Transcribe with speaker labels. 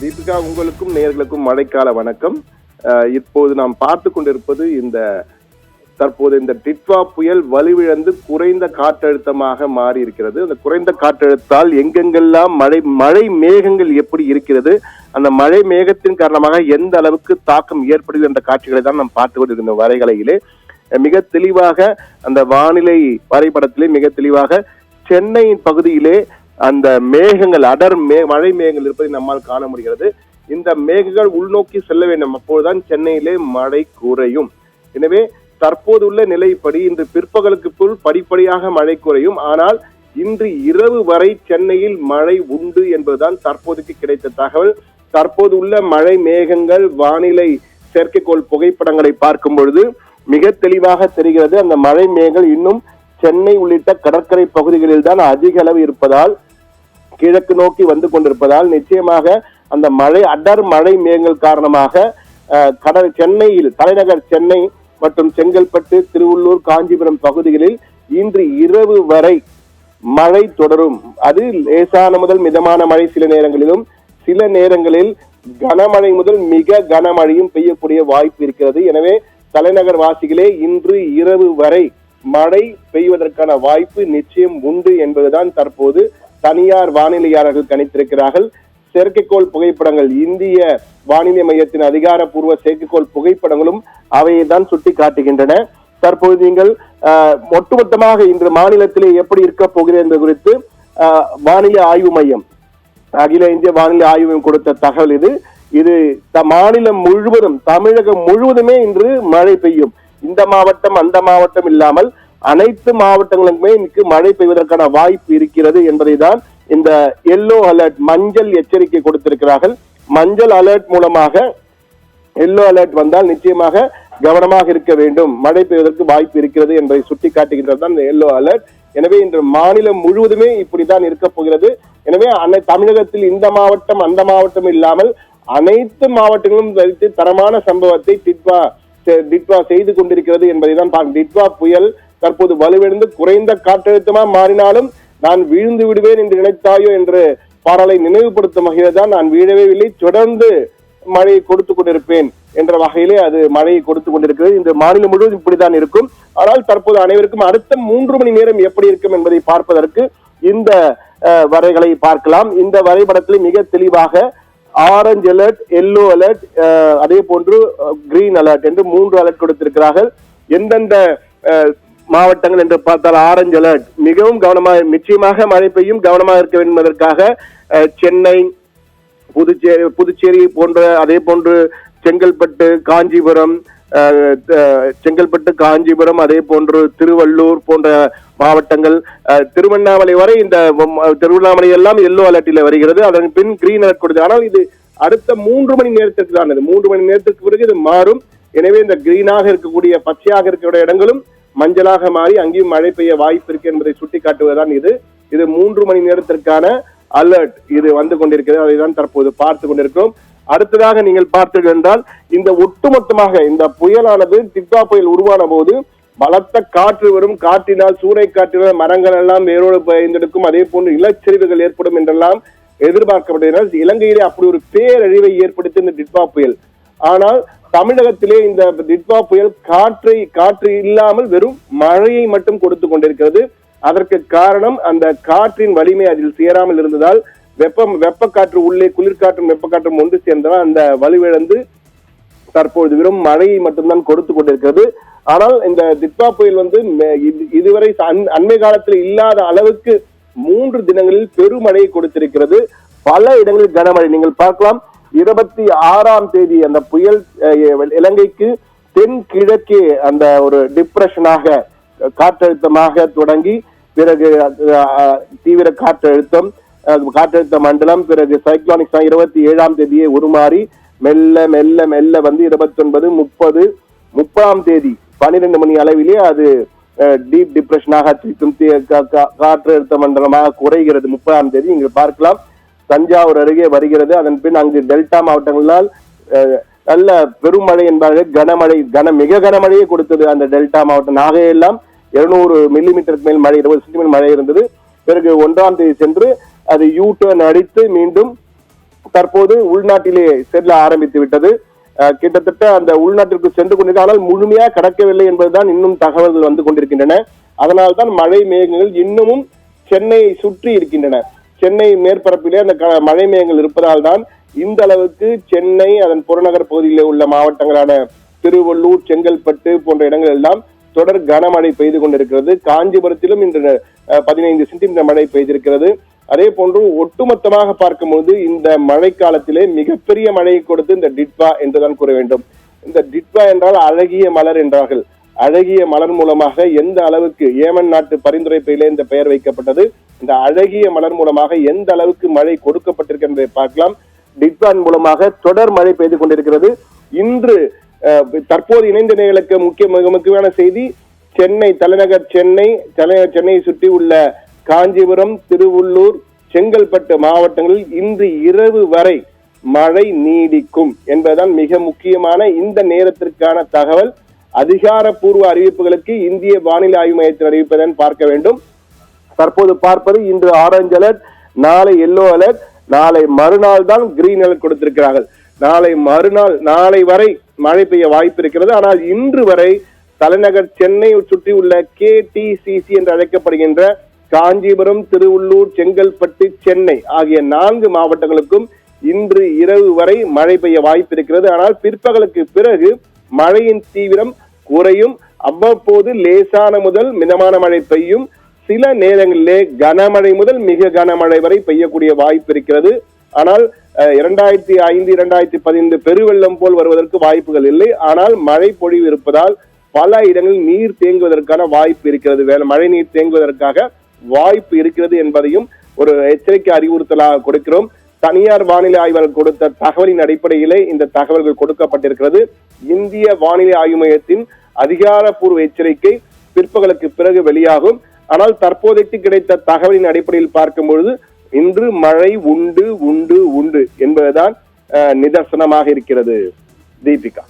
Speaker 1: தீபிகா, உங்களுக்கும் நேயர்களுக்கும் மழைக்கால வணக்கம். இப்போது நாம் பார்த்து கொண்டிருப்பது தற்போது இந்த டிட்வா புயல் வலுவிழந்து குறைந்த காற்றழுத்தமாக மாறி இருக்கிறது. அந்த குறைந்த காற்றழுத்தால் எங்கெங்கெல்லாம் மழை மேகங்கள் எப்படி இருக்கிறது, அந்த மழை மேகத்தின் காரணமாக எந்த அளவுக்கு தாக்கம் ஏற்படுகிறது என்ற காட்சிகளை தான் நாம் பார்த்து கொண்டிருக்கின்ற வரைகலையிலே மிக தெளிவாக அந்த வானிலை வரைபடத்திலே மிக தெளிவாக சென்னையின் பகுதியிலே அந்த மேகங்கள் மழை மேகங்கள் இருப்பதை நம்மால் காண முடிகிறது. இந்த மேகங்கள் உள்நோக்கி செல்ல வேண்டும், அப்போதுதான் சென்னையிலே மழை குறையும். எனவே தற்போது உள்ள நிலைப்படி இன்று பிற்பகலுக்கு பின் படிப்படியாக மழை குறையும். ஆனால் இன்று இரவு வரை சென்னையில் மழை உண்டு என்பதுதான் தற்போதைக்கு கிடைத்த தகவல். தற்போது உள்ள மழை மேகங்கள் வானிலை செயற்கைக்கோள் புகைப்படங்களை பார்க்கும் பொழுது மிக தெளிவாக தெரிகிறது. அந்த மழை மேகங்கள் இன்னும் சென்னை உள்ளிட்ட கடற்கரை பகுதிகளில் தான் அதிக அளவு இருப்பதால், கிழக்கு நோக்கி வந்து கொண்டிருப்பதால் நிச்சயமாக அந்த அடர் மழை மேகங்கள் காரணமாக சென்னையில், தலைநகர் சென்னை மற்றும் செங்கல்பட்டு, திருவள்ளூர், காஞ்சிபுரம் பகுதிகளில் இன்று இரவு வரை மழை தொடரும். அது லேசான முதல் மிதமான மழை சில நேரங்களிலும், சில நேரங்களில் கனமழை முதல் மிக கனமழையும் பெய்யக்கூடிய வாய்ப்பு இருக்கிறது. எனவே தலைநகர் வாசிகளே, இன்று இரவு வரை மழை பெய்வதற்கான வாய்ப்பு நிச்சயம் உண்டு என்பதுதான் தற்போது தனியார் வானிலையாளர்கள் கணித்திருக்கிறார்கள். செயற்கைக்கோள் புகைப்படங்கள், இந்திய வானிலை மையத்தின் அதிகாரப்பூர்வ செயற்கைக்கோள் புகைப்படங்களும் அவையை தான் சுட்டி காட்டுகின்றன. தற்போது நீங்கள் ஒட்டுமொத்தமாக இன்று மாநிலத்திலே எப்படி இருக்க போகிறது என்பது குறித்து வானிலை ஆய்வு மையம், அகில இந்திய வானிலை ஆய்வு மையம் கொடுத்த தகவல் இது மாநிலம் முழுவதும், தமிழகம் முழுவதுமே இன்று மழை பெய்யும். இந்த மாவட்டம் அந்த மாவட்டம் இல்லாமல் அனைத்து மாவட்டங்களுக்குமே இன்னைக்கு மழை பெய்வதற்கான வாய்ப்பு இருக்கிறது என்பதை தான் இந்த எல்லோ அலர்ட், மஞ்சள் எச்சரிக்கை கொடுத்திருக்கிறார்கள். மஞ்சள் அலர்ட் மூலமாக எல்லோ அலர்ட் வந்தால் நிச்சயமாக கவனமாக இருக்க வேண்டும், மழை பெய்வதற்கு வாய்ப்பு இருக்கிறது என்பதை சுட்டி காட்டுகின்றது தான் இந்த எல்லோ அலர்ட். எனவே இன்று மாநிலம் முழுவதுமே இப்படித்தான் இருக்க போகிறது. எனவே தமிழகத்தில் இந்த மாவட்டம் அந்த மாவட்டம் இல்லாமல் அனைத்து மாவட்டங்களும் வைத்து தரமான சம்பவத்தை டிட்வா செய்து கொண்டிருக்கிறது என்பதை தான் பார்க்க. டிட்வா புயல் தற்போது வலுவிழந்து குறைந்த காற்றழுத்தமா மாறினாலும் நான் வீழ்ந்து விடுவேன் என்று நினைத்தாயோ என்று பாராளை நினைவுபடுத்தும் வகையில் தான் நான் வீழவே இல்லை, தொடர்ந்து மழையை கொடுத்து கொண்டிருப்பேன் என்ற வகையிலே அது மழையை கொடுத்து கொண்டிருக்கிறது. இந்த மாநிலம் முழுவதும் இப்படித்தான் இருக்கும். ஆனால் தற்போது அனைவருக்கும் அடுத்த 3 மணி நேரம் எப்படி இருக்கும் என்பதை பார்ப்பதற்கு இந்த வரைகளை பார்க்கலாம். இந்த வரைபடத்தில் மிக தெளிவாக ஆரஞ்சு அலர்ட், எல்லோ அலர்ட், அதே போன்று கிரீன் அலர்ட் என்று 3 அலர்ட் கொடுத்திருக்கிறார்கள். எந்தெந்த மாவட்டங்கள் என்று பார்த்தால் ஆரஞ்சு அலர்ட், மிகவும் கவனமாக, நிச்சயமாக மழை பெய்யும், கவனமாக இருக்க வேண்டும் என்பதற்காக சென்னை, புதுச்சேரி போன்ற, அதே போன்று செங்கல்பட்டு, காஞ்சிபுரம், அதே போன்று திருவள்ளூர் போன்ற மாவட்டங்கள், திருவண்ணாமலை வரை, இந்த திருவண்ணாமலை எல்லாம் எல்லோ அலர்ட்டில் வருகிறது. அதன் பின் கிரீன் அலர்ட் கொடுத்து, ஆனால் இது அடுத்த 3 மணி நேரத்திற்கு தான். 3 மணி நேரத்துக்கு பிறகு இது மாறும். எனவே இந்த கிரீனாக இருக்கக்கூடிய, பச்சையாக இருக்கக்கூடிய இடங்களும் மஞ்சளாக மாறி அங்கேயும் மழை பெய்ய வாய்ப்பு இருக்கு என்பதை சுட்டி காட்டுவதுதான் இது 3 மணி நேரத்திற்கான அலர்ட் இது வந்து கொண்டிருக்கிறது. அதை தான் தற்போது பார்த்து கொண்டிருக்கிறோம். அடுத்ததாக நீங்கள் பார்த்தீர்கள் என்றால், இந்த ஒட்டுமொத்தமாக இந்த புயலானது, டிட்வா புயல் உருவான போது பலத்த காற்று வரும், காற்றினால், சூறை காற்றினால் மரங்கள் எல்லாம் வேரோடு பயந்தெடுக்கும், அதே போன்று நிலச்சரிவுகள் ஏற்படும் என்றெல்லாம் எதிர்பார்க்கப்பட்டதினால் இலங்கையிலே அப்படி ஒரு பேரழிவை ஏற்படுத்தி இந்த டிட்வா புயல். ஆனால் தமிழகத்திலே இந்த டிட்வா புயல் காற்று இல்லாமல் வெறும் மழையை மட்டும் கொடுத்து கொண்டிருக்கிறது. அதற்கு காரணம் அந்த காற்றின் வலிமை அதில் சேராமல் இருந்ததால், வெப்ப காற்று உள்ளே, குளிர்காற்றும் வெப்பக்காற்றும் ஒன்று சேர்ந்ததால் அந்த வலுவிழந்து தற்போது வெறும் மழையை மட்டும்தான் கொடுத்து கொண்டிருக்கிறது. ஆனால் இந்த டிட்வா புயல் இதுவரை அண்மை காலத்தில் இல்லாத அளவுக்கு 3 தினங்களில் பெருமழையை கொடுத்திருக்கிறது. பல இடங்களில் கனமழை நீங்கள் பார்க்கலாம். 26ஆம் தேதி அந்த புயல் இலங்கைக்கு தென்கிழக்கே அந்த ஒரு டிப்ரெஷனாக, காற்றழுத்தமாக தொடங்கி, பிறகு தீவிர காற்றழுத்த மண்டலம், பிறகு சைக்ளோனிக் 27ஆம் தேதியே உருமாறி மெல்ல மெல்ல மெல்ல 29, 30ஆம் தேதி 12 மணி அளவிலே அது டீப் டிப்ரெஷனாக, காற்றழுத்த மண்டலமாக குறைகிறது. 30ஆம் தேதி இங்கு பார்க்கலாம், தஞ்சாவூர் அருகே வருகிறது. அதன் பின் அங்கு டெல்டா மாவட்டங்களால் நல்ல பெருமழை என்பார்கள், மிக கனமழையை கொடுத்தது அந்த டெல்டா மாவட்டம். நாகையெல்லாம் 200 மில்லிமீட்டருக்கு மேல் மழை, 20 சென்டிமீட்டர் மழை இருந்தது. பிறகு 1ஆம் தேதி சென்று அது யூ டர்ன் அடித்து மீண்டும் தற்போது உள்நாட்டிலே செல்ல ஆரம்பித்து விட்டது. கிட்டத்தட்ட அந்த உள்நாட்டிற்கு சென்று கொண்டிருக்க, ஆனால் முழுமையாக கடக்கவில்லை என்பதுதான் இன்னும் தகவல்கள் வந்து கொண்டிருக்கின்றன. அதனால்தான் மழை மேகங்கள் இன்னமும் சென்னையை சுற்றி இருக்கின்றன. சென்னை மேற்பரப்பிலே அந்த மழை மேகங்கள் இருப்பதால் தான் இந்த அளவுக்கு சென்னை அதன் புறநகர் பகுதியில் உள்ள மாவட்டங்களான திருவள்ளூர், செங்கல்பட்டு போன்ற இடங்கள் எல்லாம் தொடர் கனமழை பெய்து கொண்டிருக்கிறது. காஞ்சிபுரத்திலும் இன்று 15 சென்டிமீட்டர் மழை பெய்திருக்கிறது. அதே போன்று ஒட்டுமொத்தமாக பார்க்கும்போது இந்த மழைக்காலத்திலே மிகப்பெரிய மழையை கொடுத்து இந்த டிட்வா என்றுதான் கூற வேண்டும். இந்த டிட்வா என்றால் அழகிய மலர் என்றார்கள். அழகிய மலர் மூலமாக எந்த அளவுக்கு ஏமன் நாட்டு பரிந்துரைப்பிலே இந்த பெயர் வைக்கப்பட்டது. இந்த அழகிய மலர் மூலமாக எந்த அளவுக்கு மழை கொடுக்கப்பட்டிருக்கு என்பதை பார்க்கலாம். டிட்வான் மூலமாக தொடர் மழை பெய்து கொண்டிருக்கிறது. இன்று தற்போது இணைந்த நேர்களுக்கு மிக முக்கியமான செய்தி, சென்னை தலைநகர் சென்னையை சுற்றி உள்ள காஞ்சிபுரம், திருவள்ளூர், செங்கல்பட்டு மாவட்டங்களில் இன்று இரவு வரை மழை நீடிக்கும் என்பதுதான் மிக முக்கியமான இந்த நேரத்திற்கான தகவல். அதிகாரப்பூர்வ அறிவிப்புகளுக்கு இந்திய வானிலை ஆய்வு மையத்தில் அறிவிப்பதான் பார்க்க வேண்டும். தற்போது பார்ப்பது இன்று ஆரஞ்சு அலர்ட், நாளை எல்லோ அலர்ட், நாளை மறுநாள் தான் கிரீன் அலர்ட் கொடுத்திருக்கிறார்கள். நாளை வரை மழை பெய்ய வாய்ப்பு இருக்கிறது. ஆனால் இன்று வரை தலைநகர் சென்னையை சுற்றி உள்ள KTCC என்று அழைக்கப்படுகின்ற காஞ்சிபுரம், திருவள்ளூர், செங்கல்பட்டு, சென்னை ஆகிய 4 மாவட்டங்களுக்கும் இன்று இரவு வரை மழை பெய்ய வாய்ப்பு இருக்கிறது. ஆனால் பிற்பகலுக்கு பிறகு மழையின் தீவிரம் குறையும். அவ்வப்போது லேசான முதல் மிதமான மழை பெய்யும். சில நேரங்களிலே கனமழை முதல் மிக கனமழை வரை பெய்யக்கூடிய வாய்ப்பு இருக்கிறது. ஆனால் 2005, 2015 பெருவெள்ளம் போல் வருவதற்கு வாய்ப்புகள் இல்லை. ஆனால் மழை பொழிவு இருப்பதால் பல இடங்களில் நீர் தேங்குவதற்கான வாய்ப்பு இருக்கிறது. மழை நீர் தேங்குவதற்காக வாய்ப்பு இருக்கிறது என்பதையும் ஒரு எச்சரிக்கை அறிவுறுத்தலாக கொடுக்கிறோம். தனியார் வானிலை ஆய்வாளர் கொடுத்த தகவலின் அடிப்படையிலே இந்த தகவல்கள் கொடுக்கப்பட்டிருக்கிறது. இந்திய வானிலை ஆய்வு மையத்தின் அதிகாரப்பூர்வ எச்சரிக்கை பிற்பகலுக்கு பிறகு வெளியாகும். ஆனால் தற்போதைக்கு கிடைத்த தகவலின் அடிப்படையில் பார்க்கும் பொழுது இன்று மழை உண்டு உண்டு உண்டு என்பதுதான் நிதர்சனமாக இருக்கிறது. தீபிகா.